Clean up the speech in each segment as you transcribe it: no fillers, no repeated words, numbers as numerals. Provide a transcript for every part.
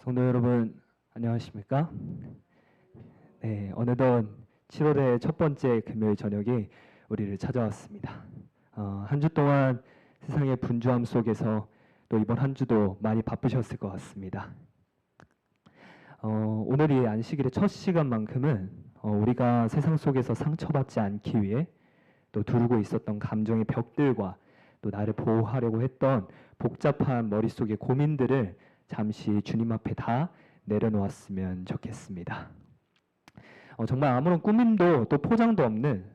성도 여러분, 안녕하십니까? 네, 어느덧 7월의 첫 번째 금요일 저녁이 우리를 찾아왔습니다. 한 주 동안 세상의 분주함 속에서 또 이번 한 주도 많이 바쁘셨을 것 같습니다. 오늘 이 안식일의 첫 시간만큼은 우리가 세상 속에서 상처받지 않기 위해 또 두르고 있었던 감정의 벽들과 또 나를 보호하려고 했던 복잡한 머릿속의 고민들을 잠시 주님 앞에 다 내려놓았으면 좋겠습니다. 정말 아무런 꾸밈도 또 포장도 없는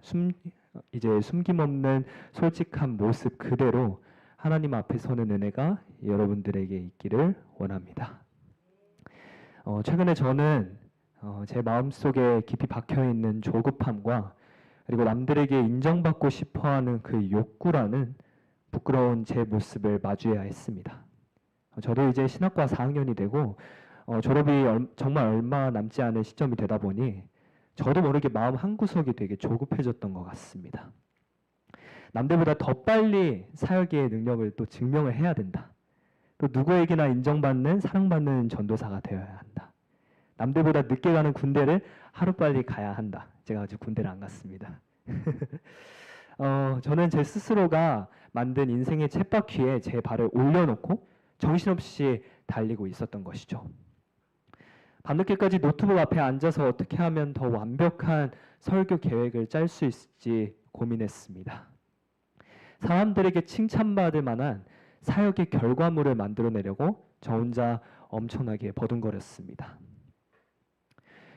숨김없는 솔직한 모습 그대로 하나님 앞에 서는 은혜가 여러분들에게 있기를 원합니다. 최근에 저는 제 마음속에 깊이 박혀있는 조급함과 그리고 남들에게 인정받고 싶어하는 그 욕구라는 부끄러운 제 모습을 마주해야 했습니다. 저도 이제 신학과 4학년이 되고 졸업이 정말 얼마 남지 않은 시점이 되다 보니 저도 모르게 마음 한구석이 되게 조급해졌던 것 같습니다. 남들보다 더 빨리 사역의 능력을 또 증명을 해야 된다. 또 누구에게나 인정받는 사랑받는 전도사가 되어야 한다. 남들보다 늦게 가는 군대를 하루빨리 가야 한다. 제가 아직 군대를 안 갔습니다. 저는 제 스스로가 만든 인생의 쳇바퀴에 제 발을 올려놓고 정신없이 달리고 있었던 것이죠. 밤늦게까지 노트북 앞에 앉아서 어떻게 하면 더 완벽한 설교 계획을 짤 수 있을지 고민했습니다. 사람들에게 칭찬받을 만한 사역의 결과물을 만들어내려고 저 혼자 엄청나게 버둥거렸습니다.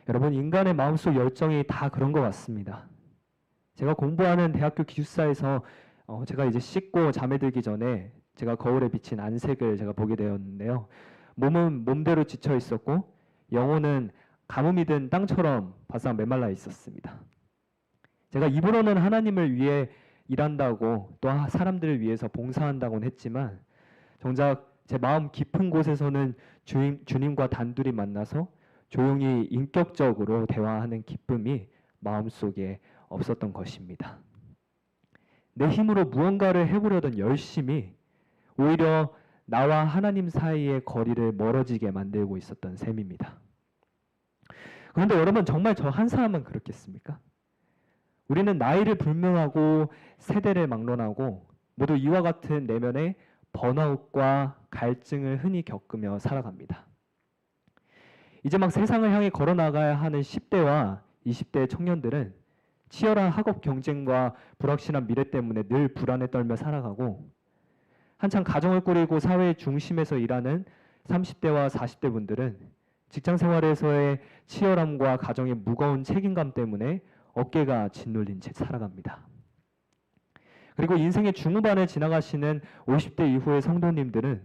여러분, 인간의 마음속 열정이 다 그런 것 같습니다. 제가 공부하는 대학교 기숙사에서 제가 이제 씻고 잠에 들기 전에 제가 거울에 비친 안색을 제가 보게 되었는데요. 몸은 몸대로 지쳐 있었고 영혼은 가뭄이 든 땅처럼 바싹 메말라 있었습니다. 제가 입으로는 하나님을 위해 일한다고 또 사람들을 위해서 봉사한다고는 했지만 정작 제 마음 깊은 곳에서는 주님과 단둘이 만나서 조용히 인격적으로 대화하는 기쁨이 마음속에 없었던 것입니다. 내 힘으로 무언가를 해보려던 열심이 오히려 나와 하나님 사이의 거리를 멀어지게 만들고 있었던 셈입니다. 그런데 여러분, 정말 저 한 사람만 그렇겠습니까? 우리는 나이를 불명하고 세대를 막론하고 모두 이와 같은 내면의 번아웃과 갈증을 흔히 겪으며 살아갑니다. 이제 막 세상을 향해 걸어나가야 하는 10대와 20대 청년들은 치열한 학업 경쟁과 불확실한 미래 때문에 늘 불안에 떨며 살아가고 한창 가정을 꾸리고 사회의 중심에서 일하는 30대와 40대 분들은 직장 생활에서의 치열함과 가정의 무거운 책임감 때문에 어깨가 짓눌린 채 살아갑니다. 그리고 인생의 중후반을 지나가시는 50대 이후의 성도님들은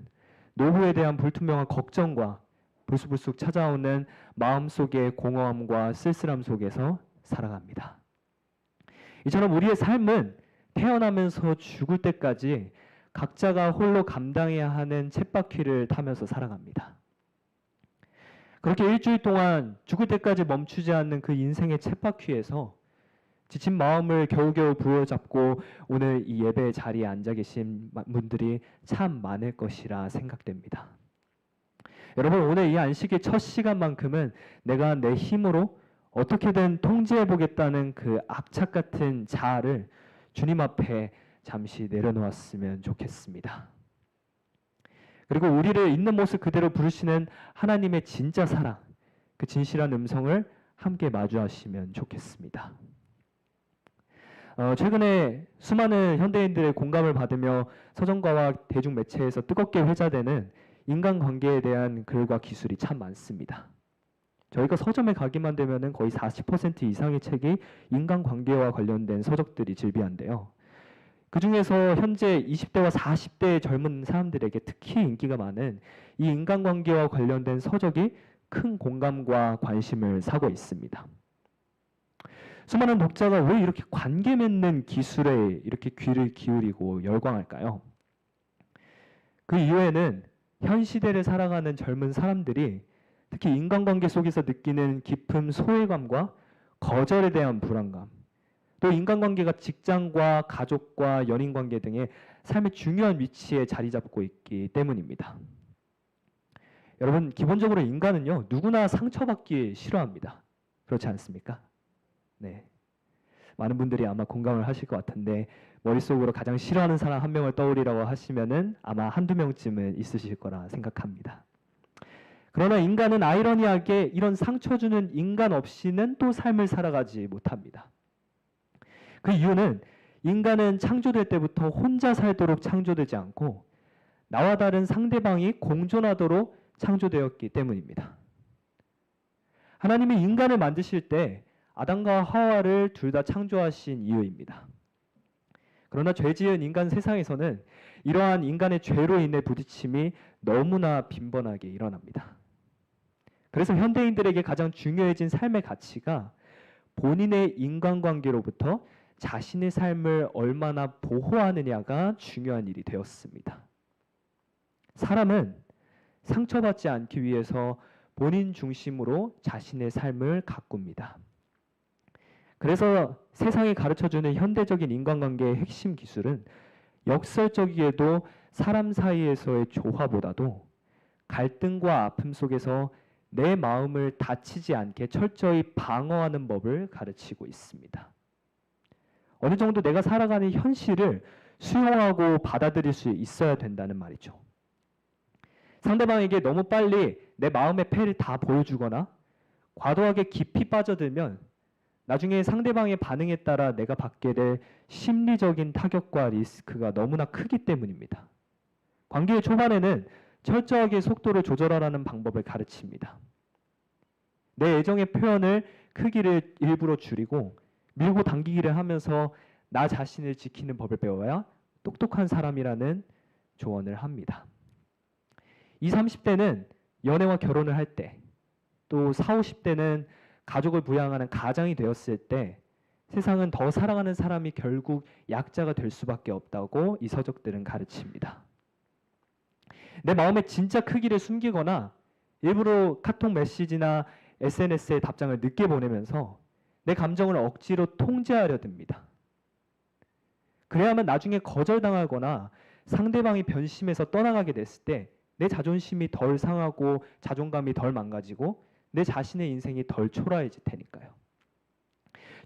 노후에 대한 불투명한 걱정과 불쑥불쑥 찾아오는 마음속의 공허함과 쓸쓸함 속에서 살아갑니다. 이처럼 우리의 삶은 태어나면서 죽을 때까지 각자가 홀로 감당해야 하는 쳇바퀴를 타면서 살아갑니다. 그렇게 일주일 동안 죽을 때까지 멈추지 않는 그 인생의 쳇바퀴에서 지친 마음을 겨우겨우 부여잡고 오늘 이 예배 자리에 앉아 계신 분들이 참 많을 것이라 생각됩니다. 여러분, 오늘 이 안식의 첫 시간만큼은 내가 내 힘으로 어떻게든 통제해보겠다는 그 악착 같은 자아를 주님 앞에 잠시 내려놓았으면 좋겠습니다. 그리고 우리를 있는 모습 그대로 부르시는 하나님의 진짜 사랑, 그 진실한 음성을 함께 마주하시면 좋겠습니다. 최근에 수많은 현대인들의 공감을 받으며 서정가와 대중매체에서 뜨겁게 회자되는 인간관계에 대한 글과 기술이 참 많습니다. 저희가 서점에 가기만 되면 거의 40% 이상의 책이 인간관계와 관련된 서적들이 즐비한데요. 그 중에서 현재 20대와 40대 젊은 사람들에게 특히 인기가 많은 이 인간관계와 관련된 서적이 큰 공감과 관심을 사고 있습니다. 수많은 독자가 왜 이렇게 관계 맺는 기술에 이렇게 귀를 기울이고 열광할까요? 그 이유에는 현 시대를 살아가는 젊은 사람들이 특히 인간관계 속에서 느끼는 깊은 소외감과 거절에 대한 불안감, 또 인간관계가 직장과 가족과 연인관계 등의 삶의 중요한 위치에 자리 잡고 있기 때문입니다. 여러분, 기본적으로 인간은요, 누구나 상처받기 싫어합니다. 그렇지 않습니까? 네. 많은 분들이 아마 공감을 하실 것 같은데, 머릿속으로 가장 싫어하는 사람 한 명을 떠올리라고 하시면은 아마 한두 명쯤은 있으실 거라 생각합니다. 그러나 인간은 아이러니하게 이런 상처 주는 인간 없이는 또 삶을 살아가지 못합니다. 그 이유는 인간은 창조될 때부터 혼자 살도록 창조되지 않고 나와 다른 상대방이 공존하도록 창조되었기 때문입니다. 하나님이 인간을 만드실 때 아담과 하와를 둘 다 창조하신 이유입니다. 그러나 죄 지은 인간 세상에서는 이러한 인간의 죄로 인해 부딪힘이 너무나 빈번하게 일어납니다. 그래서 현대인들에게 가장 중요해진 삶의 가치가 본인의 인간관계로부터 자신의 삶을 얼마나 보호하느냐가 중요한 일이 되었습니다. 사람은 상처받지 않기 위해서 본인 중심으로 자신의 삶을 가꿉니다. 그래서 세상이 가르쳐주는 현대적인 인간관계의 핵심 기술은 역설적이게도 사람 사이에서의 조화보다도 갈등과 아픔 속에서 내 마음을 다치지 않게 철저히 방어하는 법을 가르치고 있습니다. 어느 정도 내가 살아가는 현실을 수용하고 받아들일 수 있어야 된다는 말이죠. 상대방에게 너무 빨리 내 마음의 패를 다 보여주거나 과도하게 깊이 빠져들면 나중에 상대방의 반응에 따라 내가 받게 될 심리적인 타격과 리스크가 너무나 크기 때문입니다. 관계의 초반에는 철저하게 속도를 조절하라는 방법을 가르칩니다. 내 애정의 표현을 크기를 일부러 줄이고 밀고 당기기를 하면서 나 자신을 지키는 법을 배워야 똑똑한 사람이라는 조언을 합니다. 20, 30대는 연애와 결혼을 할 때, 또 40, 50대는 가족을 부양하는 가장이 되었을 때 세상은 더 사랑하는 사람이 결국 약자가 될 수밖에 없다고 이 서적들은 가르칩니다. 내 마음의 진짜 크기를 숨기거나 일부러 카톡 메시지나 SNS에 답장을 늦게 보내면서 내 감정을 억지로 통제하려 듭니다. 그래야만 나중에 거절당하거나 상대방이 변심해서 떠나가게 됐을 때 내 자존심이 덜 상하고 자존감이 덜 망가지고 내 자신의 인생이 덜 초라해질 테니까요.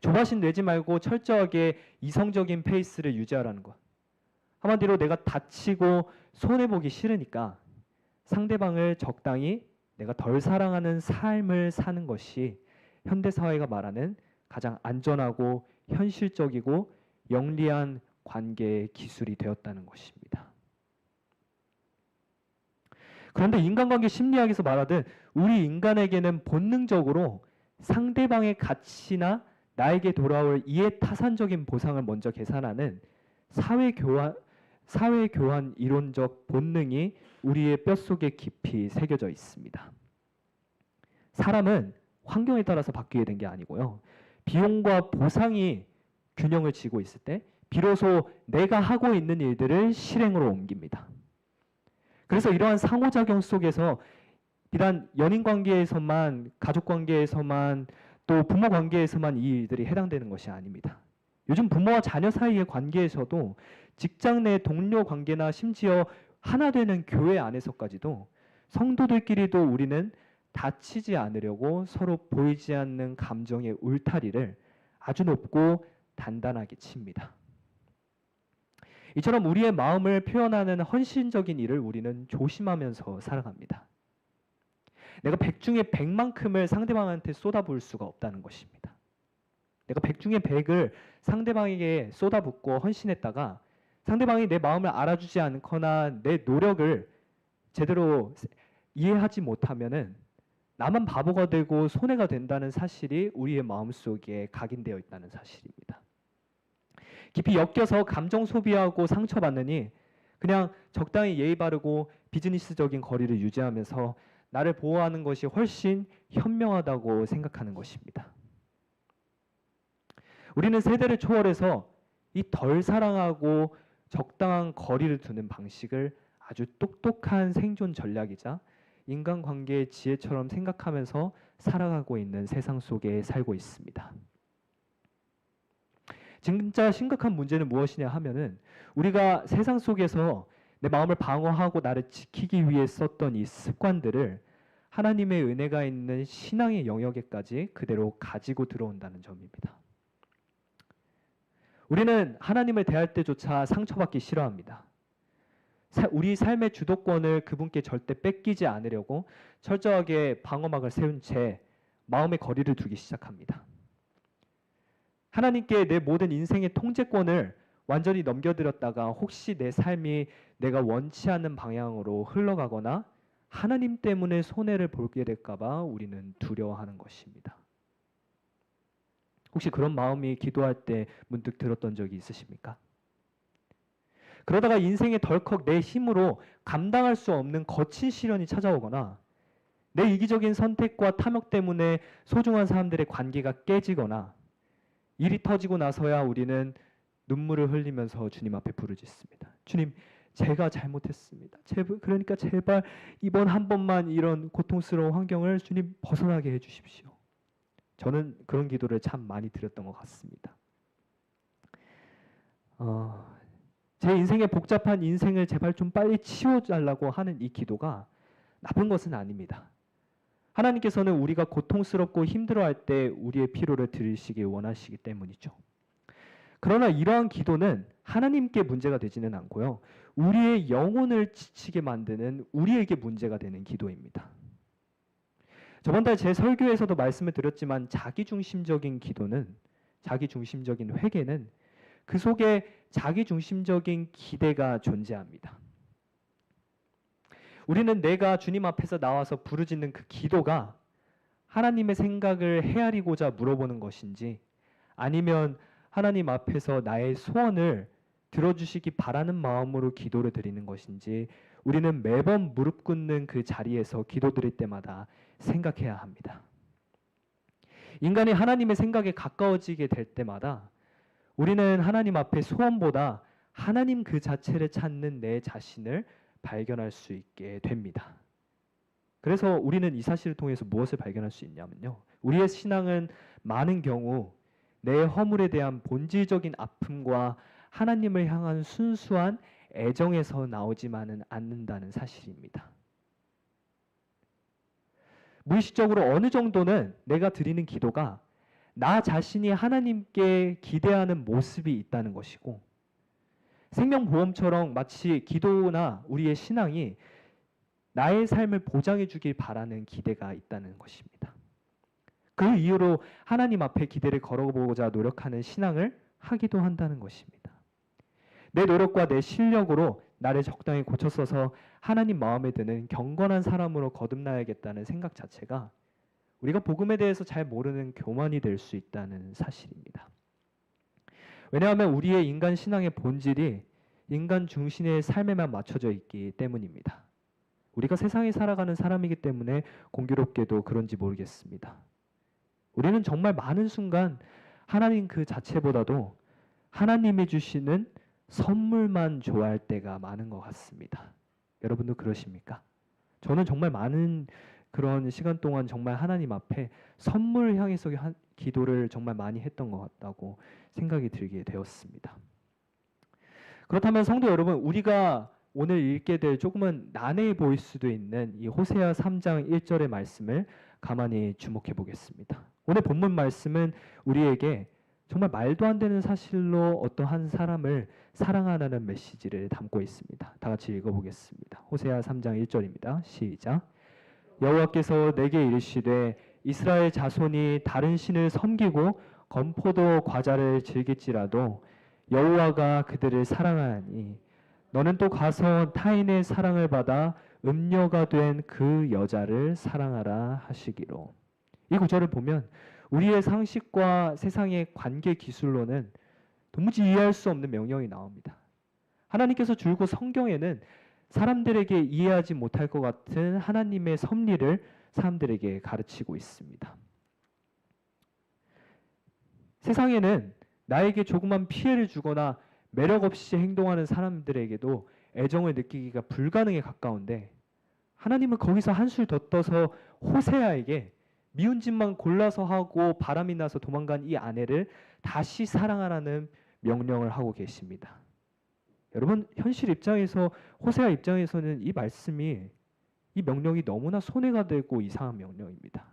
조바심 내지 말고 철저하게 이성적인 페이스를 유지하라는 것. 한마디로 내가 다치고 손해보기 싫으니까 상대방을 적당히 내가 덜 사랑하는 삶을 사는 것이 현대사회가 말하는 가장 안전하고 현실적이고 영리한 관계의 기술이 되었다는 것입니다. 그런데 인간관계 심리학에서 말하듯 우리 인간에게는 본능적으로 상대방의 가치나 나에게 돌아올 이해타산적인 보상을 먼저 계산하는 사회교환 이론적 본능이 우리의 뼛속에 깊이 새겨져 있습니다. 사람은 환경에 따라서 바뀌게 된 게 아니고요. 비용과 보상이 균형을 지고 있을 때 비로소 내가 하고 있는 일들을 실행으로 옮깁니다. 그래서 이러한 상호작용 속에서 비단 연인관계에서만, 가족관계에서만, 또 부모관계에서만 이 일들이 해당되는 것이 아닙니다. 요즘 부모와 자녀 사이의 관계에서도 직장 내 동료 관계나 심지어 하나 되는 교회 안에서까지도 성도들끼리도 우리는 다치지 않으려고 서로 보이지 않는 감정의 울타리를 아주 높고 단단하게 칩니다. 이처럼 우리의 마음을 표현하는 헌신적인 일을 우리는 조심하면서 살아갑니다. 내가 100 중에 100만큼을 상대방한테 쏟아부을 수가 없다는 것입니다. 내가 100 중에 100을 상대방에게 쏟아붓고 헌신했다가 상대방이 내 마음을 알아주지 않거나 내 노력을 제대로 이해하지 못하면은 나만 바보가 되고 손해가 된다는 사실이 우리의 마음속에 각인되어 있다는 사실입니다. 깊이 엮여서 감정 소비하고 상처받느니 그냥 적당히 예의 바르고 비즈니스적인 거리를 유지하면서 나를 보호하는 것이 훨씬 현명하다고 생각하는 것입니다. 우리는 세대를 초월해서 이 덜 사랑하고 적당한 거리를 두는 방식을 아주 똑똑한 생존 전략이자 인간관계의 지혜처럼 생각하면서 살아가고 있는 세상 속에 살고 있습니다. 진짜 심각한 문제는 무엇이냐 하면은 우리가 세상 속에서 내 마음을 방어하고 나를 지키기 위해 썼던 이 습관들을 하나님의 은혜가 있는 신앙의 영역에까지 그대로 가지고 들어온다는 점입니다. 우리는 하나님을 대할 때조차 상처받기 싫어합니다. 우리 삶의 주도권을 그분께 절대 뺏기지 않으려고 철저하게 방어막을 세운 채 마음의 거리를 두기 시작합니다. 하나님께 내 모든 인생의 통제권을 완전히 넘겨드렸다가 혹시 내 삶이 내가 원치 않는 방향으로 흘러가거나 하나님 때문에 손해를 보게 될까 봐 우리는 두려워하는 것입니다. 혹시 그런 마음이 기도할 때 문득 들었던 적이 있으십니까? 그러다가 인생에 덜컥 내 힘으로 감당할 수 없는 거친 시련이 찾아오거나 내 이기적인 선택과 탐욕 때문에 소중한 사람들의 관계가 깨지거나 일이 터지고 나서야 우리는 눈물을 흘리면서 주님 앞에 부르짖습니다. 주님, 제가 잘못했습니다. 그러니까 제발 이번 한 번만 이런 고통스러운 환경을 주님 벗어나게 해주십시오. 저는 그런 기도를 참 많이 드렸던 것 같습니다. 제 인생의 복잡한 인생을 제발 좀 빨리 치워달라고 하는 이 기도가 나쁜 것은 아닙니다. 하나님께서는 우리가 고통스럽고 힘들어할 때 우리의 필요를 들으시기 원하시기 때문이죠. 그러나 이러한 기도는 하나님께 문제가 되지는 않고요. 우리의 영혼을 지치게 만드는 우리에게 문제가 되는 기도입니다. 저번 달 제 설교에서도 말씀을 드렸지만 자기중심적인 기도는, 자기중심적인 회개는 그 속에 자기중심적인 기대가 존재합니다. 우리는 내가 주님 앞에서 나와서 부르짖는 그 기도가 하나님의 생각을 헤아리고자 물어보는 것인지 아니면 하나님 앞에서 나의 소원을 들어주시기 바라는 마음으로 기도를 드리는 것인지 우리는 매번 무릎 꿇는 그 자리에서 기도드릴 때마다 생각해야 합니다. 인간이 하나님의 생각에 가까워지게 될 때마다 우리는 하나님 앞에 소원보다 하나님 그 자체를 찾는 내 자신을 발견할 수 있게 됩니다. 그래서 우리는 이 사실을 통해서 무엇을 발견할 수 있냐면요. 우리의 신앙은 많은 경우 내 허물에 대한 본질적인 아픔과 하나님을 향한 순수한 애정에서 나오지만은 않는다는 사실입니다. 무의식적으로 어느 정도는 내가 드리는 기도가 나 자신이 하나님께 기대하는 모습이 있다는 것이고 생명보험처럼 마치 기도나 우리의 신앙이 나의 삶을 보장해 주길 바라는 기대가 있다는 것입니다. 그 이유로 하나님 앞에 기대를 걸어보고자 노력하는 신앙을 하기도 한다는 것입니다. 내 노력과 내 실력으로 나를 적당히 고쳐서서 하나님 마음에 드는 경건한 사람으로 거듭나야겠다는 생각 자체가 우리가 복음에 대해서 잘 모르는 교만이 될 수 있다는 사실입니다. 왜냐하면 우리의 인간 신앙의 본질이 인간 중심의 삶에만 맞춰져 있기 때문입니다. 우리가 세상에 살아가는 사람이기 때문에 공교롭게도 그런지 모르겠습니다. 우리는 정말 많은 순간 하나님 그 자체보다도 하나님이 주시는 선물만 좋아할 때가 많은 것 같습니다. 여러분도 그러십니까? 저는 정말 많은 그런 시간 동안 정말 하나님 앞에 선물 향해서 기도를 정말 많이 했던 것 같다고 생각이 들게 되었습니다. 그렇다면 성도 여러분, 우리가 오늘 읽게 될 조금은 난해해 보일 수도 있는 이 호세아 3장 1절의 말씀을 가만히 주목해 보겠습니다. 오늘 본문 말씀은 우리에게 정말 말도 안 되는 사실로 어떤 한 사람을 사랑하라는 메시지를 담고 있습니다. 다 같이 읽어보겠습니다. 호세아 3장 1절입니다. 시작. 여호와께서 내게 이르시되 이스라엘 자손이 다른 신을 섬기고 건포도 과자를 즐길지라도 여호와가 그들을 사랑하니 너는 또 가서 타인의 사랑을 받아 음녀가 된 그 여자를 사랑하라 하시기로. 이 구절을 보면 우리의 상식과 세상의 관계 기술로는 도무지 이해할 수 없는 명령이 나옵니다. 하나님께서 줄곧 성경에는 사람들에게 이해하지 못할 것 같은 하나님의 섭리를 사람들에게 가르치고 있습니다. 세상에는 나에게 조그만 피해를 주거나 매력 없이 행동하는 사람들에게도 애정을 느끼기가 불가능에 가까운데 하나님은 거기서 한술 더 떠서 호세아에게 미운 짓만 골라서 하고 바람이 나서 도망간 이 아내를 다시 사랑하라는 명령을 하고 계십니다. 여러분, 현실 입장에서 호세아 입장에서는 이 말씀이 이 명령이 너무나 손해가 되고 이상한 명령입니다.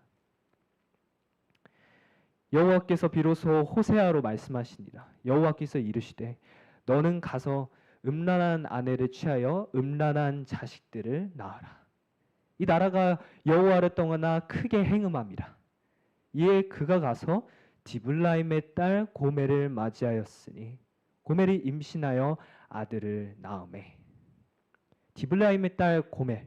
여호와께서 비로소 호세아로 말씀하시니라. 여호와께서 이르시되 너는 가서 음란한 아내를 취하여 음란한 자식들을 낳아라. 이 나라가 여호와를 떠나 크게 행음함이라. 이에 그가 가서 디블라임의 딸 고멜을 맞이하였으니 고멜이 임신하여 아들을 낳으매. 디블라임의 딸 고멜.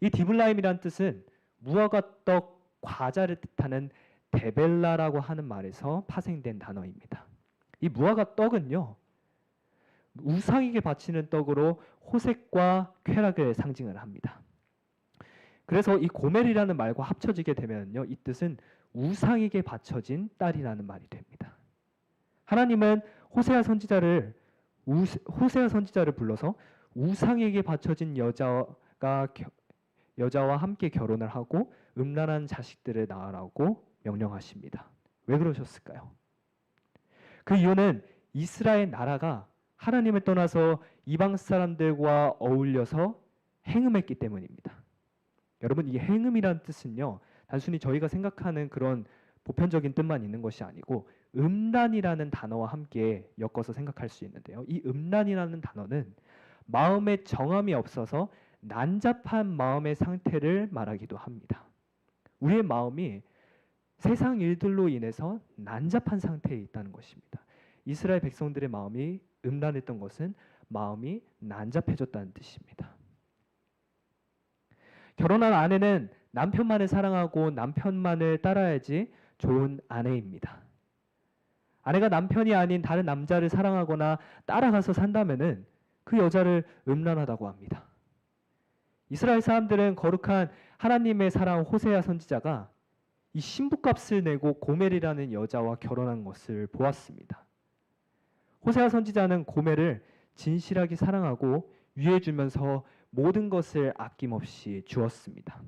이 디블라임이란 뜻은 무화과 떡 과자를 뜻하는 데벨라라고 하는 말에서 파생된 단어입니다. 이 무화과 떡은요, 우상에게 바치는 떡으로 호색과 쾌락을 상징을 합니다. 그래서 이 고멜이라는 말과 합쳐지게 되면요, 이 뜻은 우상에게 바쳐진 딸이라는 말이 됩니다. 하나님은 호세아 선지자를 불러서 우상에게 바쳐진 여자와 함께 결혼을 하고 음란한 자식들을 낳으라고 명령하십니다. 왜 그러셨을까요? 그 이유는 이스라엘 나라가 하나님을 떠나서 이방 사람들과 어울려서 행음했기 때문입니다. 여러분, 이 행음이란 뜻은요, 단순히 저희가 생각하는 그런 보편적인 뜻만 있는 것이 아니고 음란이라는 단어와 함께 엮어서 생각할 수 있는데요. 이 음란이라는 단어는 마음에 정함이 없어서 난잡한 마음의 상태를 말하기도 합니다. 우리의 마음이 세상 일들로 인해서 난잡한 상태에 있다는 것입니다. 이스라엘 백성들의 마음이 음란했던 것은 마음이 난잡해졌다는 뜻입니다. 결혼한 아내는 남편만을 사랑하고 남편만을 따라야지 좋은 아내입니다. 아내가 남편이 아닌 다른 남자를 사랑하거나 따라가서 산다면은 그 여자를 음란하다고 합니다. 이스라엘 사람들은 거룩한 하나님의 사랑 호세아 선지자가 이 신부값을 내고 고멜이라는 여자와 결혼한 것을 보았습니다. 호세아 선지자는 고멜을 진실하게 사랑하고 위해주면서 모든 것을 아낌없이 주었습니다.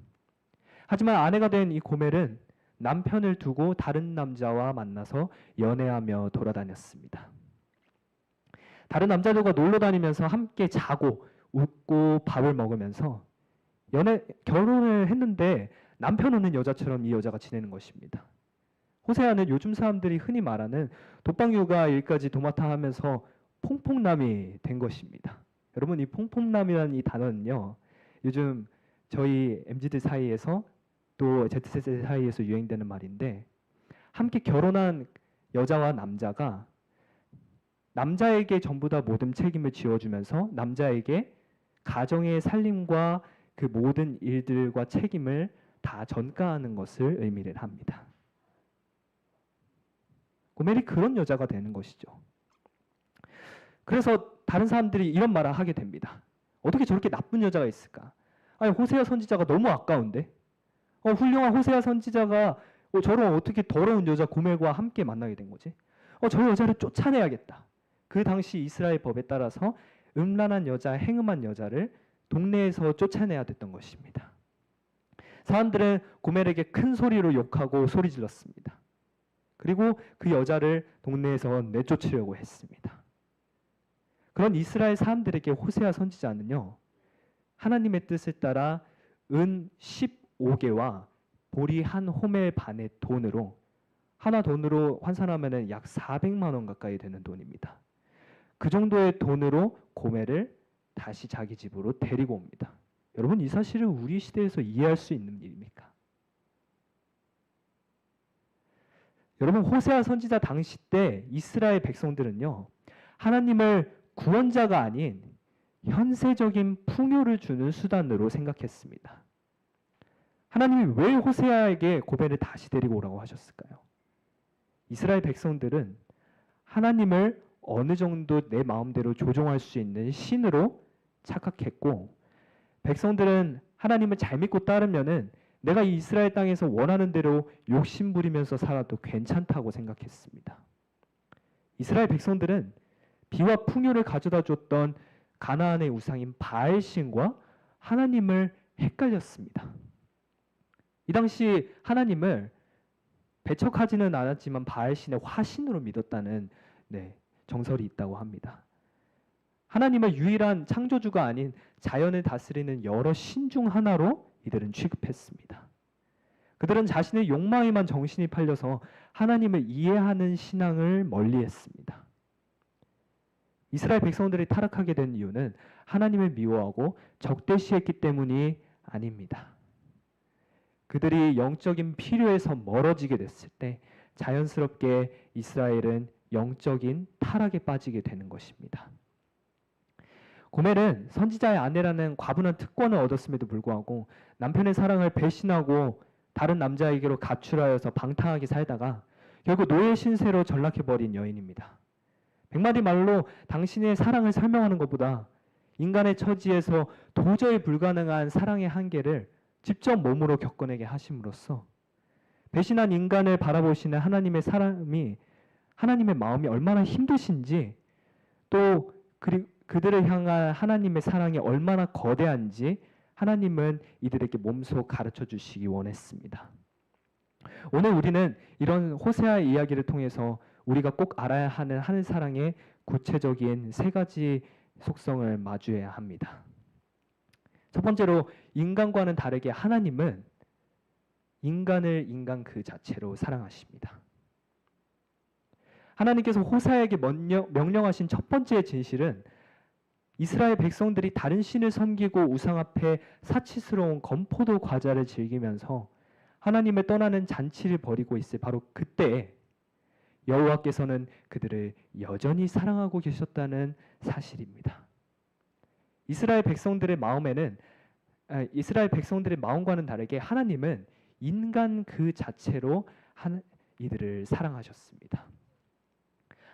하지만 아내가 된 이 고멜은 남편을 두고 다른 남자와 만나서 연애하며 돌아다녔습니다. 다른 남자들과 놀러 다니면서 함께 자고 웃고 밥을 먹으면서 결혼을 했는데 남편 없는 여자처럼 이 여자가 지내는 것입니다. 호세아는 요즘 사람들이 흔히 말하는 독방육아 일까지 도맡아 하면서 퐁퐁남이 된 것입니다. 여러분, 이 퐁퐁남이라는 이 단어는요, 요즘 저희 MZ들 사이에서 또 Z세대 사이에서 유행되는 말인데, 함께 결혼한 여자와 남자가 남자에게 전부 다 모든 책임을 지어주면서 남자에게 가정의 살림과 그 모든 일들과 책임을 다 전가하는 것을 의미를 합니다. 고멜이 그런 여자가 되는 것이죠. 그래서 다른 사람들이 이런 말을 하게 됩니다. 어떻게 저렇게 나쁜 여자가 있을까? 아니, 호세아 선지자가 너무 아까운데? 훌륭한 호세아 선지자가 저런 어떻게 더러운 여자 고멜과 함께 만나게 된 거지? 저 여자를 쫓아내야겠다. 그 당시 이스라엘 법에 따라서 음란한 여자, 행음한 여자를 동네에서 쫓아내야 됐던 것입니다. 사람들은 고멜에게 큰 소리로 욕하고 소리 질렀습니다. 그리고 그 여자를 동네에서 내쫓으려고 했습니다. 그런 이스라엘 사람들에게 호세아 선지자는요, 하나님의 뜻을 따라 은 15개와 보리 한 호멜 반의 돈으로, 하나 돈으로 환산하면 약 400만 원 가까이 되는 돈입니다. 그 정도의 돈으로 고멜을 다시 자기 집으로 데리고 옵니다. 여러분, 이 사실을 우리 시대에서 이해할 수 있는 일입니까? 여러분, 호세아 선지자 당시 때 이스라엘 백성들은요, 하나님을 구원자가 아닌 현세적인 풍요를 주는 수단으로 생각했습니다. 하나님이 왜 호세아에게 고멜을 다시 데리고 오라고 하셨을까요? 이스라엘 백성들은 하나님을 어느 정도 내 마음대로 조종할 수 있는 신으로 착각했고, 백성들은 하나님을 잘 믿고 따르면은 내가 이 이스라엘 땅에서 원하는 대로 욕심 부리면서 살아도 괜찮다고 생각했습니다. 이스라엘 백성들은 비와 풍요를 가져다 줬던 가나안의 우상인 바알신과 하나님을 헷갈렸습니다. 이 당시 하나님을 배척하지는 않았지만 바알신의 화신으로 믿었다는 정설이 있다고 합니다. 하나님의 유일한 창조주가 아닌 자연을 다스리는 여러 신 중 하나로 이들은 취급했습니다. 그들은 자신의 욕망에만 정신이 팔려서 하나님을 이해하는 신앙을 멀리했습니다. 이스라엘 백성들이 타락하게 된 이유는 하나님을 미워하고 적대시했기 때문이 아닙니다. 그들이 영적인 필요에서 멀어지게 됐을 때 자연스럽게 이스라엘은 영적인 타락에 빠지게 되는 것입니다. 고멜은 선지자의 아내라는 과분한 특권을 얻었음에도 불구하고 남편의 사랑을 배신하고 다른 남자에게로 가출하여서 방탕하게 살다가 결국 노예 신세로 전락해버린 여인입니다. 100마디 말로 당신의 사랑을 설명하는 것보다 인간의 처지에서 도저히 불가능한 사랑의 한계를 직접 몸으로 겪어내게 하심으로써 배신한 인간을 바라보시는 하나님의 사람이 하나님의 마음이 얼마나 힘드신지 또 그들을 향한 하나님의 사랑이 얼마나 거대한지 하나님은 이들에게 몸소 가르쳐 주시기 원했습니다. 오늘 우리는 이런 호세아의 이야기를 통해서 우리가 꼭 알아야 하는 하늘사랑의 구체적인 세 가지 속성을 마주해야 합니다. 첫 번째로 인간과는 다르게 하나님은 인간을 인간 그 자체로 사랑하십니다. 하나님께서 호세아에게 명령하신 첫 번째 진실은 이스라엘 백성들이 다른 신을 섬기고 우상 앞에 사치스러운 건포도 과자를 즐기면서 하나님을 떠나는 잔치를 벌이고 있을 바로 그때에 여호와께서는 그들을 여전히 사랑하고 계셨다는 사실입니다. 이스라엘 백성들의 마음과는 다르게 하나님은 인간 그 자체로 이들을 사랑하셨습니다.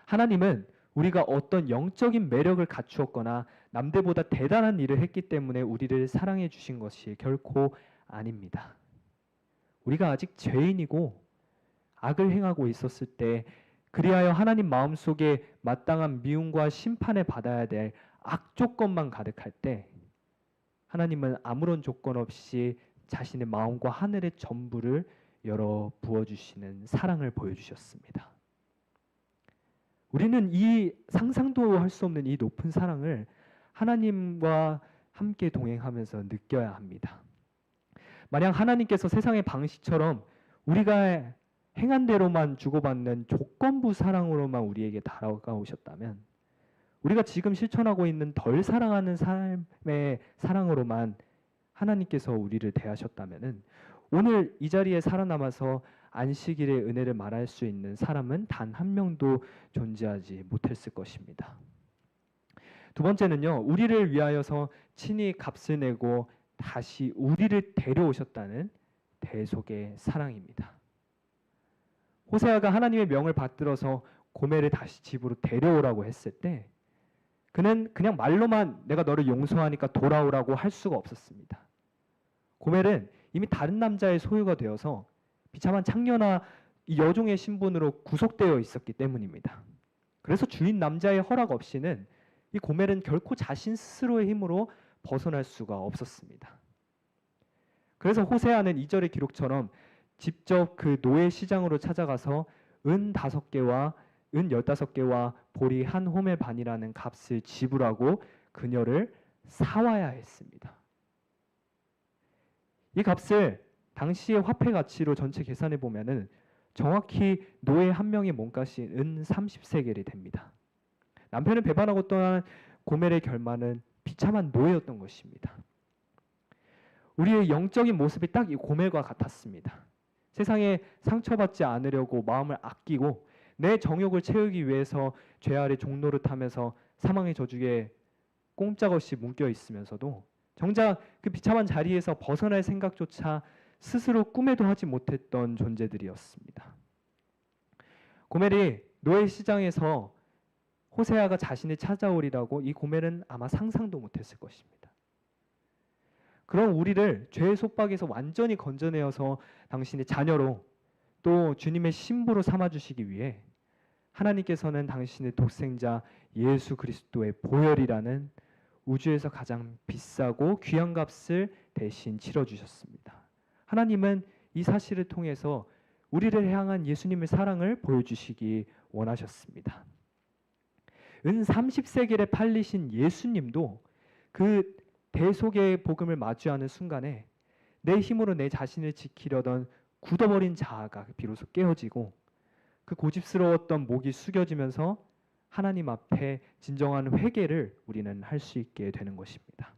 하나님은 우리가 어떤 영적인 매력을 갖추었거나 남들보다 대단한 일을 했기 때문에 우리를 사랑해 주신 것이 결코 아닙니다. 우리가 아직 죄인이고 악을 행하고 있었을 때 그리하여 하나님 마음속에 마땅한 미움과 심판을 받아야 될 악조건만 가득할 때 하나님은 아무런 조건 없이 자신의 마음과 하늘의 전부를 열어 부어주시는 사랑을 보여주셨습니다. 우리는 이 상상도 할 수 없는 이 높은 사랑을 하나님과 함께 동행하면서 느껴야 합니다. 만약 하나님께서 세상의 방식처럼 우리가 행한 대로만 주고받는 조건부 사랑으로만 우리에게 다가오셨다면 우리가 지금 실천하고 있는 덜 사랑하는 삶의 사랑으로만 하나님께서 우리를 대하셨다면 오늘 이 자리에 살아남아서 안식일의 은혜를 말할 수 있는 사람은 단 한 명도 존재하지 못했을 것입니다. 두 번째는요, 우리를 위하여서 친히 값을 내고 다시 우리를 데려오셨다는 대속의 사랑입니다. 호세아가 하나님의 명을 받들어서 고멜을 다시 집으로 데려오라고 했을 때 그는 그냥 말로만 내가 너를 용서하니까 돌아오라고 할 수가 없었습니다. 고멜은 이미 다른 남자의 소유가 되어서 비참한 창녀나 여종의 신분으로 구속되어 있었기 때문입니다. 그래서 주인 남자의 허락 없이는 이 고멜은 결코 자신 스스로의 힘으로 벗어날 수가 없었습니다. 그래서 호세아는 2절의 기록처럼 직접 그 노예 시장으로 찾아가서 은 5개와 은 15개와 보리 한 호멜 반이라는 값을 지불하고 그녀를 사와야 했습니다. 이 값을 당시의 화폐 가치로 전체 계산해 보면은 정확히 노예 한 명의 몸값이 은 30세겔이 됩니다. 남편을 배반하고 떠난 고멜의 결말은 비참한 노예였던 것입니다. 우리의 영적인 모습이 딱 이 고멜과 같았습니다. 세상에 상처받지 않으려고 마음을 아끼고 내 정욕을 채우기 위해서 죄 아래 종노릇하면서 사망의 저주에 꼼짝없이 묶여 있으면서도 정작 그 비참한 자리에서 벗어날 생각조차 스스로 꿈에도 하지 못했던 존재들이었습니다. 고멜이 노예 시장에서 호세아가 자신을 찾아오리라고 이 고멜은 아마 상상도 못했을 것입니다. 그런 우리를 죄의 속박에서 완전히 건져내어서 당신의 자녀로 또 주님의 신부로 삼아주시기 위해 하나님께서는 당신의 독생자 예수 그리스도의 보혈이라는 우주에서 가장 비싸고 귀한 값을 대신 치러주셨습니다. 하나님은 이 사실을 통해서 우리를 향한 예수님의 사랑을 보여주시기 원하셨습니다. 은 30세겔에 팔리신 예수님도 그 대속의 복음을 마주하는 순간에 내 힘으로 내 자신을 지키려던 굳어버린 자아가 비로소 깨어지고 그 고집스러웠던 목이 숙여지면서 하나님 앞에 진정한 회개를 우리는 할 수 있게 되는 것입니다.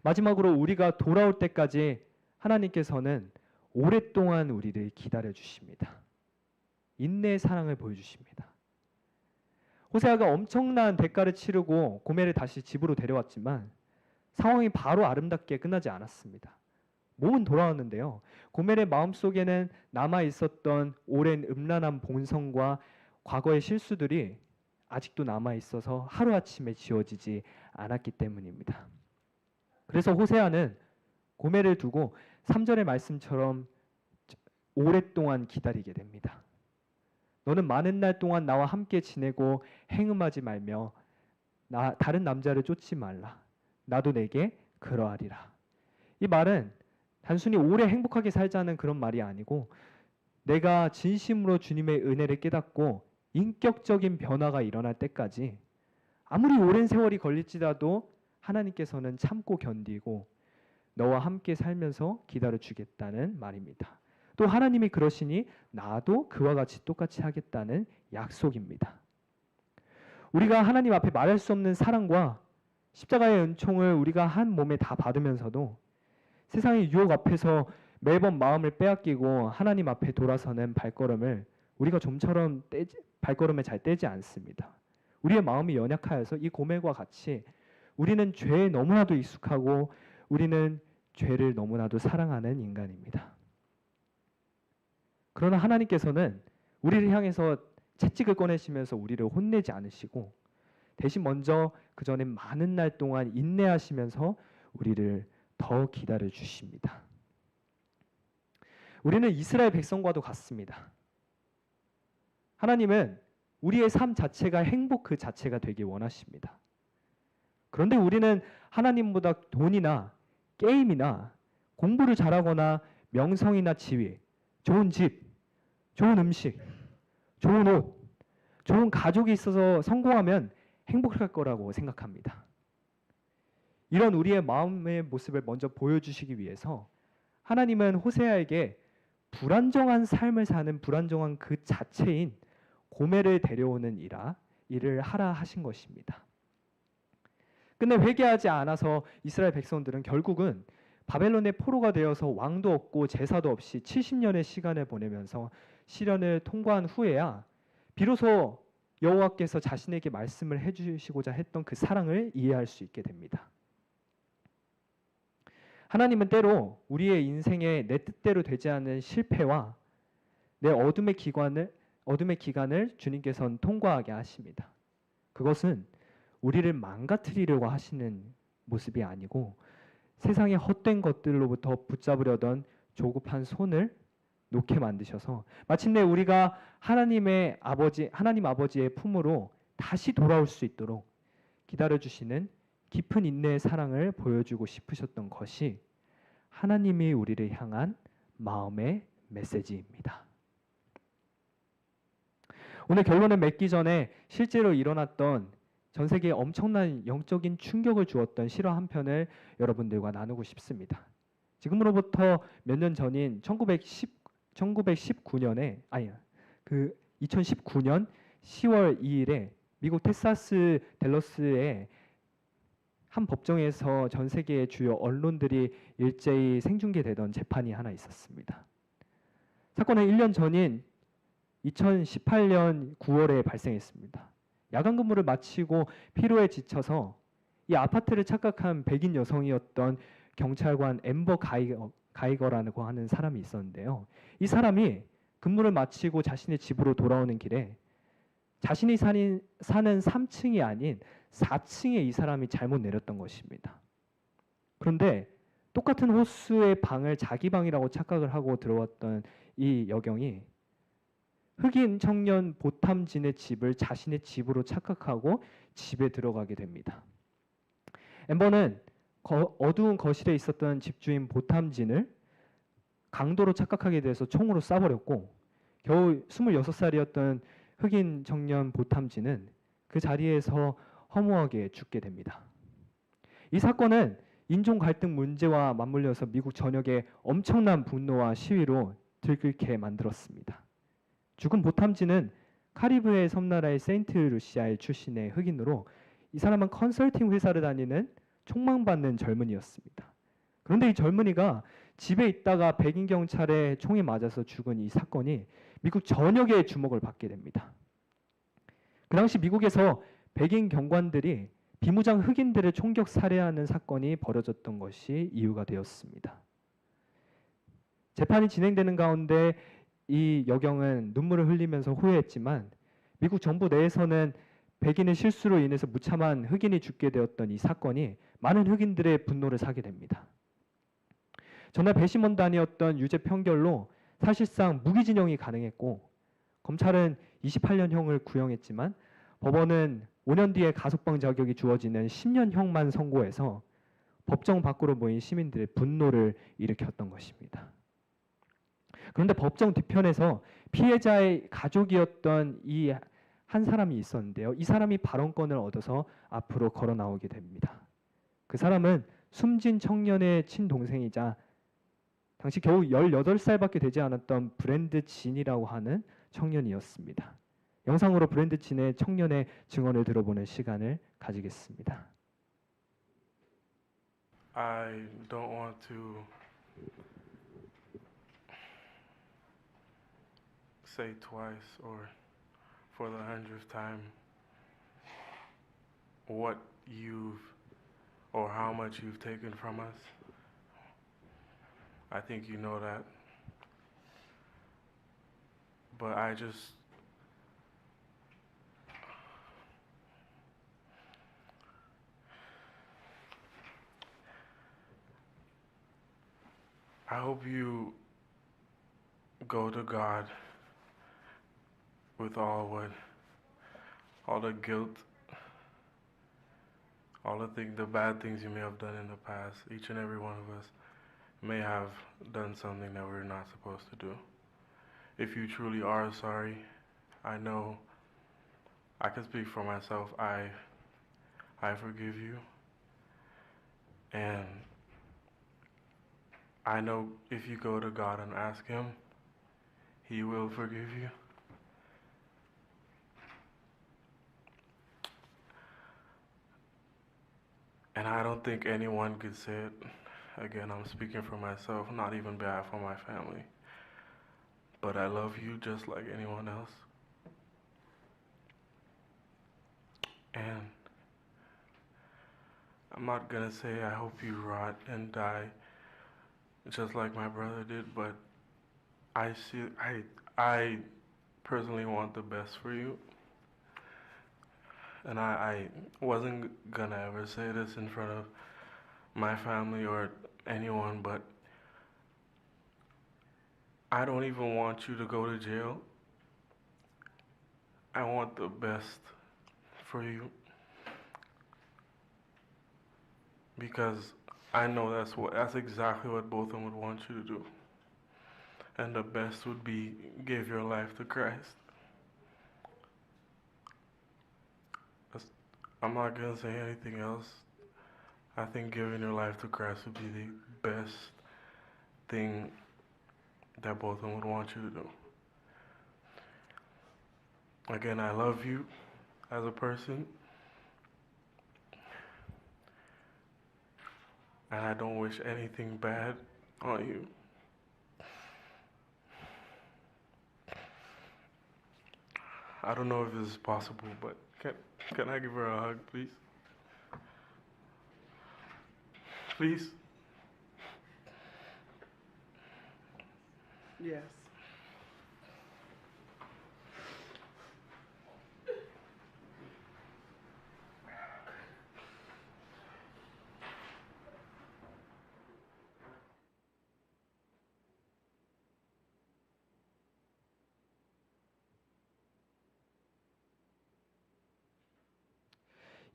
마지막으로 우리가 돌아올 때까지 하나님께서는 오랫동안 우리를 기다려 주십니다. 인내의 사랑을 보여주십니다. 호세아가 엄청난 대가를 치르고 고멜을 다시 집으로 데려왔지만 상황이 바로 아름답게 끝나지 않았습니다. 몸은 돌아왔는데요. 고멜의 마음속에는 남아있었던 오랜 음란한 본성과 과거의 실수들이 아직도 남아있어서 하루아침에 지워지지 않았기 때문입니다. 그래서 호세아는 고멜을 두고 3절의 말씀처럼 오랫동안 기다리게 됩니다. 너는 많은 날 동안 나와 함께 지내고 행음하지 말며 다른 남자를 쫓지 말라. 나도 내게 그러하리라. 이 말은 단순히 오래 행복하게 살자는 그런 말이 아니고 내가 진심으로 주님의 은혜를 깨닫고 인격적인 변화가 일어날 때까지 아무리 오랜 세월이 걸릴지라도 하나님께서는 참고 견디고 너와 함께 살면서 기다려주겠다는 말입니다. 또 하나님이 그러시니 나도 그와 같이 똑같이 하겠다는 약속입니다. 우리가 하나님 앞에 말할 수 없는 사랑과 십자가의 은총을 우리가 한 몸에 다 받으면서도 세상의 유혹 앞에서 매번 마음을 빼앗기고 하나님 앞에 돌아서는 발걸음을 우리가 좀처럼 발걸음을 잘 떼지 않습니다. 우리의 마음이 연약하여서 이 고멜과 같이 우리는 죄에 너무나도 익숙하고 우리는 죄를 너무나도 사랑하는 인간입니다. 그러나 하나님께서는 우리를 향해서 채찍을 꺼내시면서 우리를 혼내지 않으시고 대신 먼저 그 전에 많은 날 동안 인내하시면서 우리를 더 기다려 주십니다. 우리는 이스라엘 백성과도 같습니다. 하나님은 우리의 삶 자체가 행복 그 자체가 되길 원하십니다. 그런데 우리는 하나님보다 돈이나 게임이나 공부를 잘하거나 명성이나 지위, 좋은 집, 좋은 음식, 좋은 옷, 좋은 가족이 있어서 성공하면 행복할 거라고 생각합니다. 이런 우리의 마음의 모습을 먼저 보여주시기 위해서 하나님은 호세아에게 불안정한 삶을 사는 불안정한 그 자체인 고멜을 데려오는 일을 하라 하신 것입니다. 근데 회개하지 않아서 이스라엘 백성들은 결국은 바벨론의 포로가 되어서 왕도 없고 제사도 없이 70년의 시간을 보내면서 시련을 통과한 후에야 비로소 여호와께서 자신에게 말씀을 해주시고자 했던 그 사랑을 이해할 수 있게 됩니다. 하나님은 때로 우리의 인생에 내 뜻대로 되지 않는 실패와 내 어둠의 기간을 주님께서는 통과하게 하십니다. 그것은 우리를 망가뜨리려고 하시는 모습이 아니고 세상의 헛된 것들로부터 붙잡으려던 조급한 손을 놓게 만드셔서 마침내 우리가 하나님 아버지의 품으로 다시 돌아올 수 있도록 기다려주시는 깊은 인내의 사랑을 보여주고 싶으셨던 것이 하나님이 우리를 향한 마음의 메시지입니다. 오늘 결론을 맺기 전에 실제로 일어났던 전 세계에 엄청난 영적인 충격을 주었던 실화 한 편을 여러분들과 나누고 싶습니다. 지금으로부터 몇 년 전인 2019년 10월 2일에 미국 텍사스 댈러스의 한 법정에서 전 세계의 주요 언론들이 일제히 생중계되던 재판이 하나 있었습니다. 사건은 1년 전인 2018년 9월에 발생했습니다. 야간 근무를 마치고 피로에 지쳐서 이 아파트를 착각한 백인 여성이었던 경찰관 앰버 가이거라고 하는 사람이 있었는데요. 이 사람이 근무를 마치고 자신의 집으로 돌아오는 길에 자신이 사는 3층이 아닌 4층에 이 사람이 잘못 내렸던 것입니다. 그런데 똑같은 호수의 방을 자기 방이라고 착각을 하고 들어왔던 이 여경이 흑인 청년 보탐진의 집을 자신의 집으로 착각하고 집에 들어가게 됩니다. 앰버는 어두운 거실에 있었던 집주인 보탐진을 강도로 착각하게 돼서 총으로 쏴버렸고 겨우 26살이었던 흑인 청년 보탐진은 그 자리에서 허무하게 죽게 됩니다. 이 사건은 인종 갈등 문제와 맞물려서 미국 전역에 엄청난 분노와 시위로 들끓게 만들었습니다. 죽은 보탐지는 카리브해 섬나라의 세인트루시아의 출신의 흑인으로 이 사람은 컨설팅 회사를 다니는 총망받는 젊은이였습니다. 그런데 이 젊은이가 집에 있다가 백인 경찰의 총에 맞아서 죽은 이 사건이 미국 전역의 주목을 받게 됩니다. 그 당시 미국에서 백인 경관들이 비무장 흑인들을 총격 살해하는 사건이 벌어졌던 것이 이유가 되었습니다. 재판이 진행되는 가운데 이 여경은 눈물을 흘리면서 후회했지만 미국 정부 내에서는 백인의 실수로 인해서 무참한 흑인이 죽게 되었던 이 사건이 많은 흑인들의 분노를 사게 됩니다. 전날 배심원단이었던 유죄 판결로 사실상 무기징역이 가능했고 검찰은 28년형을 구형했지만 법원은 5년 뒤에 가석방 자격이 주어지는 10년형만 선고해서 법정 밖으로 모인 시민들의 분노를 일으켰던 것입니다. 그런데 법정 뒤편에서 피해자의 가족이었던 이 한 사람이 있었는데요. 이 사람이 발언권을 얻어서 앞으로 걸어 나오게 됩니다. 그 사람은 숨진 청년의 친동생이자 당시 겨우 18살밖에 되지 않았던 브랜드 진이라고 하는 청년이었습니다. 영상으로 브랜드 진의 청년의 증언을 들어보는 시간을 가지겠습니다. I don't want to say twice or for the 100th time what you've or how much you've taken from us. I think you know that. But I hope you go to God with all the guilt, the bad things you may have done in the past. Each and every one of us may have done something that we're not supposed to do. If you truly are sorry, I know I can speak for myself. I forgive you, and I know if you go to God and ask Him, He will forgive you. And I don't think anyone could say it. Again, I'm speaking for myself, not even bad for my family. But I love you just like anyone else. And I'm not gonna say I hope you rot and die just like my brother did, but I personally want the best for you. And I wasn't gonna ever say this in front of my family or anyone, but I don't even want you to go to jail. I want the best for you. Because I know that's exactly what both of them would want you to do. And the best would be give your life to Christ. I'm not gonna say anything else. I think giving your life to Christ would be the best thing that both of them would want you to do. Again, I love you as a person. And I don't wish anything bad on you. I don't know if this is possible, but can I give her a hug, please? Please? Yes.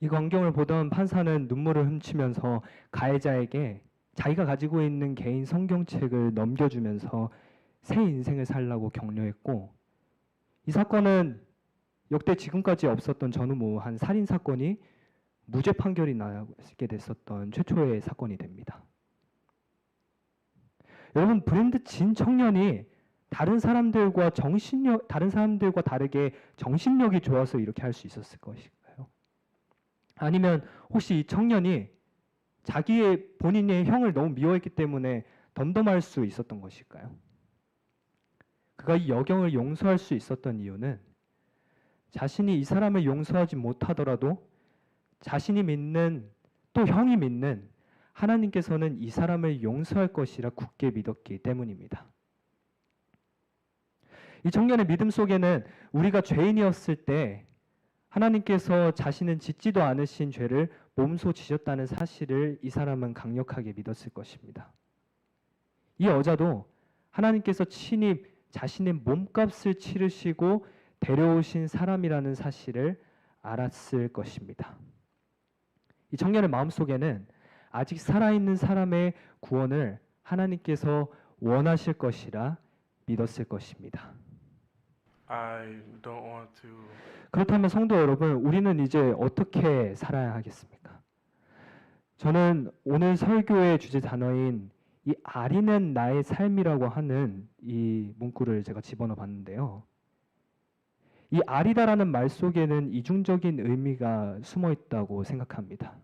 이 광경을 보던 판사는 눈물을 훔치면서 가해자에게 자기가 가지고 있는 개인 성경책을 넘겨주면서 새 인생을 살라고 격려했고, 이 사건은 역대 지금까지 없었던 전후무한 살인 사건이 무죄 판결이 나게 됐었던 최초의 사건이 됩니다. 여러분, 브랜드 진 청년이 다른 사람들과 다르게 정신력이 좋아서 이렇게 할 수 있었을 것인가요? 아니면 혹시 이 청년이 본인의 형을 너무 미워했기 때문에 덤덤할 수 있었던 것일까요? 그가 이 여경을 용서할 수 있었던 이유는 자신이 이 사람을 용서하지 못하더라도 자신이 믿는, 또 형이 믿는 하나님께서는 이 사람을 용서할 것이라 굳게 믿었기 때문입니다. 이 청년의 믿음 속에는 우리가 죄인이었을 때 하나님께서 자신은 짓지도 않으신 죄를 몸소 지셨다는 사실을 이 사람은 강력하게 믿었을 것입니다. 이 여자도 하나님께서 친히 자신의 몸값을 치르시고 데려오신 사람이라는 사실을 알았을 것입니다. 이 청년의 마음속에는 아직 살아있는 사람의 구원을 하나님께서 원하실 것이라 믿었을 것입니다. I don't want to. 그렇다면 성도 여러분, 우리는 이제 어떻게 살아야 하겠습니까? 저는 오늘 설교의 주제 단어인 이 아리는 나의 삶이라고 하는 이 문구를 제가 집어넣어 봤는데요. 이 아리다라는 말 속에는 이중적인 의미가 숨어 있다고 생각합니다.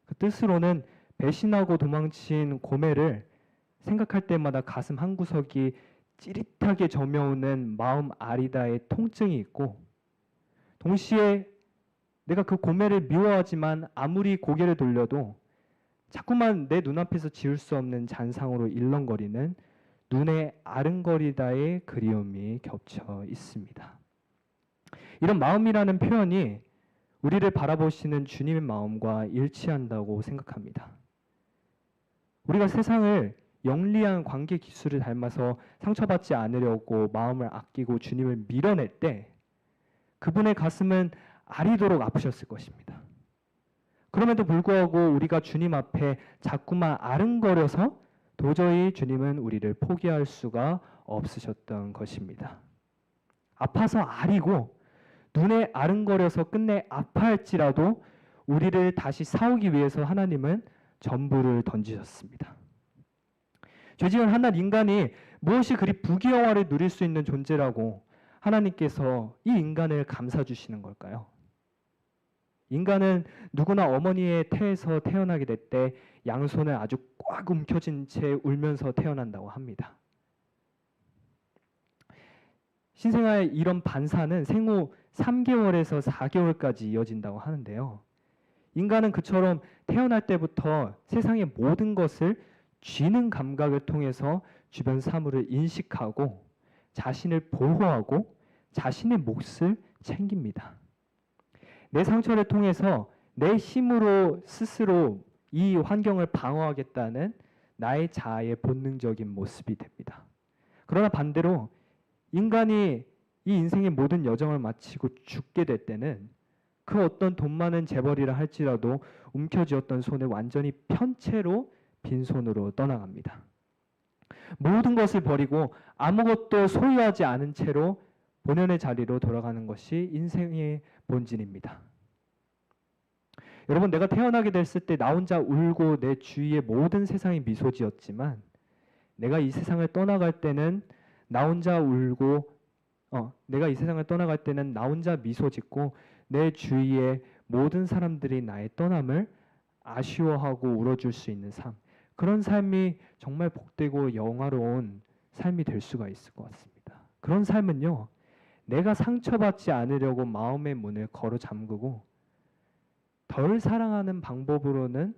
그 뜻으로는 배신하고 도망친 고매를 생각할 때마다 가슴 한구석이 찌릿하게 저며오는 마음 아리다의 통증이 있고, 동시에 내가 그 고매를 미워하지만 아무리 고개를 돌려도 자꾸만 내 눈앞에서 지울 수 없는 잔상으로 일렁거리는 눈의 아른거리다의 그리움이 겹쳐 있습니다. 이런 마음이라는 표현이 우리를 바라보시는 주님의 마음과 일치한다고 생각합니다. 우리가 세상을 영리한 관계 기술을 닮아서 상처받지 않으려고 마음을 아끼고 주님을 밀어낼 때 그분의 가슴은 아리도록 아프셨을 것입니다. 그럼에도 불구하고 우리가 주님 앞에 자꾸만 아른거려서 도저히 주님은 우리를 포기할 수가 없으셨던 것입니다. 아파서 아리고 눈에 아른거려서 끝내 아파할지라도 우리를 다시 사오기 위해서 하나님은 전부를 던지셨습니다. 죄지은 한 인간이 무엇이 그리 부귀영화를 누릴 수 있는 존재라고 하나님께서 이 인간을 감싸주시는 걸까요? 인간은 누구나 어머니의 태에서 태어나게 될 때 양손을 아주 꽉 움켜쥔 채 울면서 태어난다고 합니다. 신생아의 이런 반사는 생후 3개월에서 4개월까지 이어진다고 하는데요. 인간은 그처럼 태어날 때부터 세상의 모든 것을 쥐는 감각을 통해서 주변 사물을 인식하고 자신을 보호하고 자신의 몫을 챙깁니다. 내 상처를 통해서 내 힘으로 스스로 이 환경을 방어하겠다는 나의 자아의 본능적인 모습이 됩니다. 그러나 반대로 인간이 이 인생의 모든 여정을 마치고 죽게 될 때는 그 어떤 돈 많은 재벌이라 할지라도 움켜쥐었던 손을 완전히 편 채로 빈손으로 떠나갑니다. 모든 것을 버리고 아무것도 소유하지 않은 채로 본연의 자리로 돌아가는 것이 인생의 본질입니다. 여러분, 내가 태어나게 됐을 때 나 혼자 울고 내 주위의 모든 세상이 미소 지었지만 내가 이 세상을 떠나갈 때는 나 혼자 울고 내가 이 세상을 떠나갈 때는 나 혼자 미소 짓고 내 주위의 모든 사람들이 나의 떠남을 아쉬워하고 울어줄 수 있는 삶, 그런 삶이 정말 복되고 영화로운 삶이 될 수가 있을 것 같습니다. 그런 삶은요, 내가 상처받지 않으려고 마음의 문을 걸어 잠그고 덜 사랑하는 방법으로는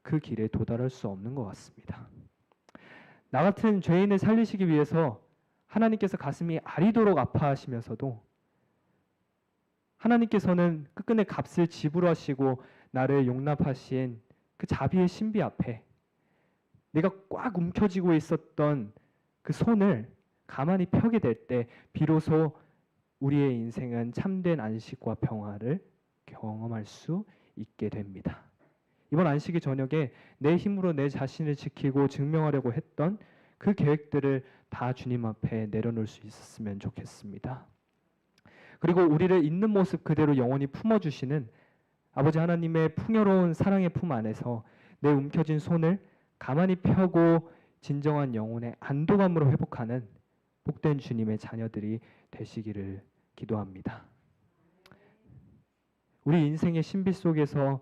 그 길에 도달할 수 없는 것 같습니다. 나 같은 죄인을 살리시기 위해서 하나님께서 가슴이 아리도록 아파하시면서도 하나님께서는 끝끝내 값을 지불하시고 나를 용납하신 그 자비의 신비 앞에 내가 꽉 움켜쥐고 있었던 그 손을 가만히 펴게 될 때 비로소 우리의 인생은 참된 안식과 평화를 경험할 수 있게 됩니다. 이번 안식의 저녁에 내 힘으로 내 자신을 지키고 증명하려고 했던 그 계획들을 다 주님 앞에 내려놓을 수 있었으면 좋겠습니다. 그리고 우리를 있는 모습 그대로 영원히 품어주시는 아버지 하나님의 풍요로운 사랑의 품 안에서 내 움켜진 손을 가만히 펴고 진정한 영혼의 안도감으로 회복하는 복된 주님의 자녀들이 되시기를 기도합니다. 우리 인생의 신비 속에서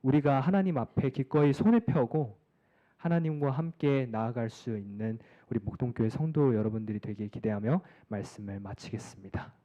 우리가 하나님 앞에 기꺼이 손을 펴고 하나님과 함께 나아갈 수 있는 우리 목동교회 성도 여러분들이 되길 기대하며 말씀을 마치겠습니다.